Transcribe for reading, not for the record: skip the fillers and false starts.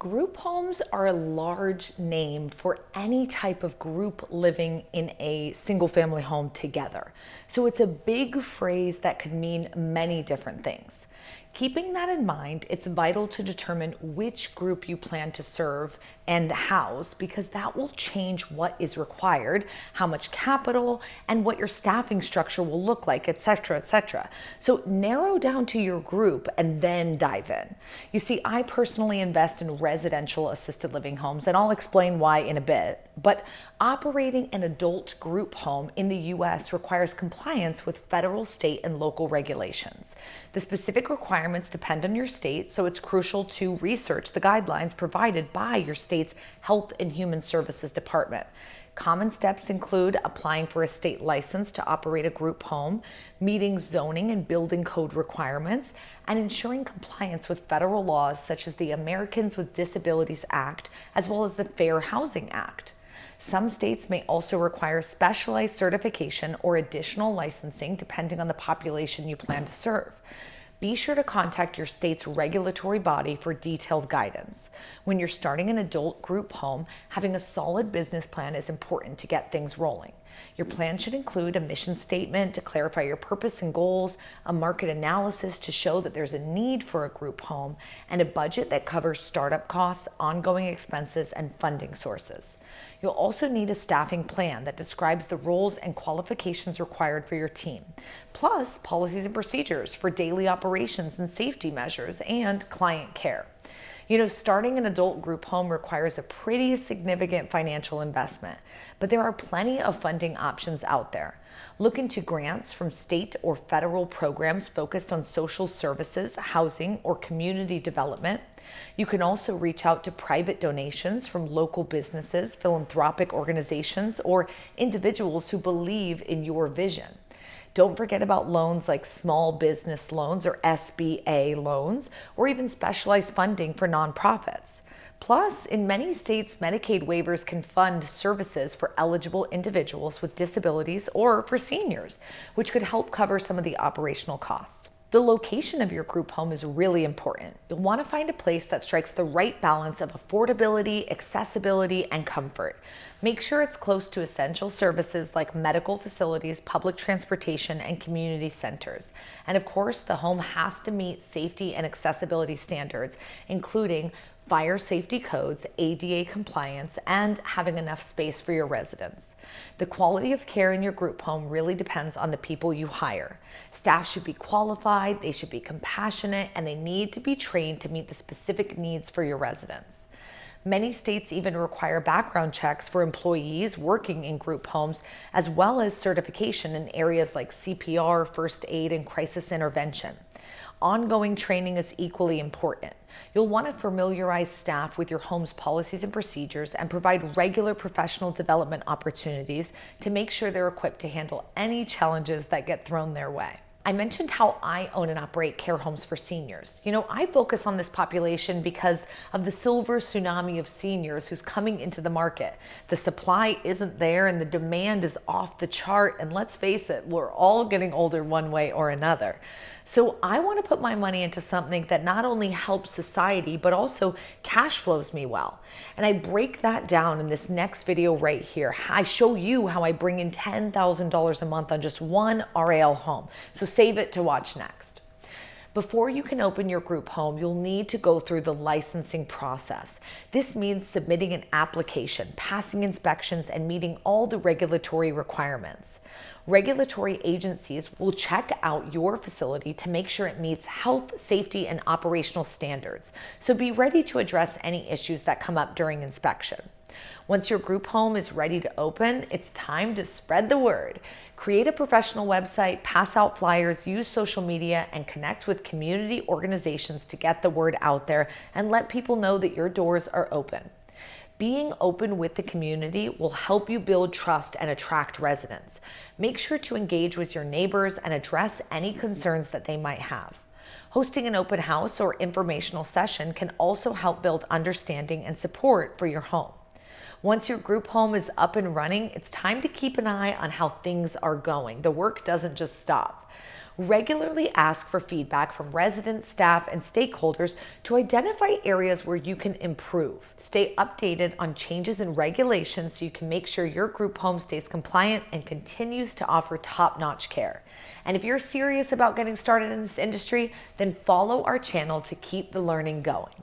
Group homes are a large name for any type of group living in a single family home together. So it's a big phrase that could mean many different things. Keeping that in mind, it's vital to determine which group you plan to serve and house because that will change what is required, how much capital, and what your staffing structure will look like, etc., etc. So narrow down to your group and then dive in. You see, I personally invest in residential assisted living homes, and I'll explain why in a bit. But operating an adult group home in the US requires compliance with federal, state, and local regulations. The specific requirements depend on your state, so it's crucial to research the guidelines provided by your state's Health and Human Services Department. Common steps include applying for a state license to operate a group home, meeting zoning and building code requirements, and ensuring compliance with federal laws such as the Americans with Disabilities Act, as well as the Fair Housing Act. Some states may also require specialized certification or additional licensing depending on the population you plan to serve. Be sure to contact your state's regulatory body for detailed guidance. When you're starting an adult group home, having a solid business plan is important to get things rolling. Your plan should include a mission statement to clarify your purpose and goals, a market analysis to show that there's a need for a group home, and a budget that covers startup costs, ongoing expenses, and funding sources. You'll also need a staffing plan that describes the roles and qualifications required for your team, plus policies and procedures for daily operations and safety measures and client care. Starting an adult group home requires a pretty significant financial investment, but there are plenty of funding options out there. Look into grants from state or federal programs focused on social services, housing, or community development. You can also reach out to private donations from local businesses, philanthropic organizations, or individuals who believe in your vision. Don't forget about loans like small business loans or SBA loans, or even specialized funding for nonprofits. Plus, in many states, Medicaid waivers can fund services for eligible individuals with disabilities or for seniors, which could help cover some of the operational costs. The location of your group home is really important. You'll want to find a place that strikes the right balance of affordability, accessibility, and comfort. Make sure it's close to essential services like medical facilities, public transportation, and community centers. And of course, the home has to meet safety and accessibility standards, including fire safety codes, ADA compliance, and having enough space for your residents. The quality of care in your group home really depends on the people you hire. Staff should be qualified, they should be compassionate, and they need to be trained to meet the specific needs for your residents. Many states even require background checks for employees working in group homes, as well as certification in areas like CPR, first aid, and crisis intervention. Ongoing training is equally important. You'll want to familiarize staff with your home's policies and procedures and provide regular professional development opportunities to make sure they're equipped to handle any challenges that get thrown their way. I mentioned how I own and operate care homes for seniors. I focus on this population because of the silver tsunami of seniors who's coming into the market. The supply isn't there and the demand is off the chart. And let's face it, we're all getting older one way or another. So I want to put my money into something that not only helps society, but also cash flows me well. And I break that down in this next video right here. I show you how I bring in $10,000 a month on just one RAL home. So save it to watch next. Before you can open your group home, you'll need to go through the licensing process. This means submitting an application, passing inspections, and meeting all the regulatory requirements. Regulatory agencies will check out your facility to make sure it meets health, safety, and operational standards. So be ready to address any issues that come up during inspection. Once your group home is ready to open, it's time to spread the word. Create a professional website, pass out flyers, use social media, and connect with community organizations to get the word out there and let people know that your doors are open. Being open with the community will help you build trust and attract residents. Make sure to engage with your neighbors and address any concerns that they might have. Hosting an open house or informational session can also help build understanding and support for your home. Once your group home is up and running, it's time to keep an eye on how things are going. The work doesn't just stop. Regularly ask for feedback from residents, staff, and stakeholders to identify areas where you can improve. Stay updated on changes in regulations so you can make sure your group home stays compliant and continues to offer top-notch care. And if you're serious about getting started in this industry, then follow our channel to keep the learning going.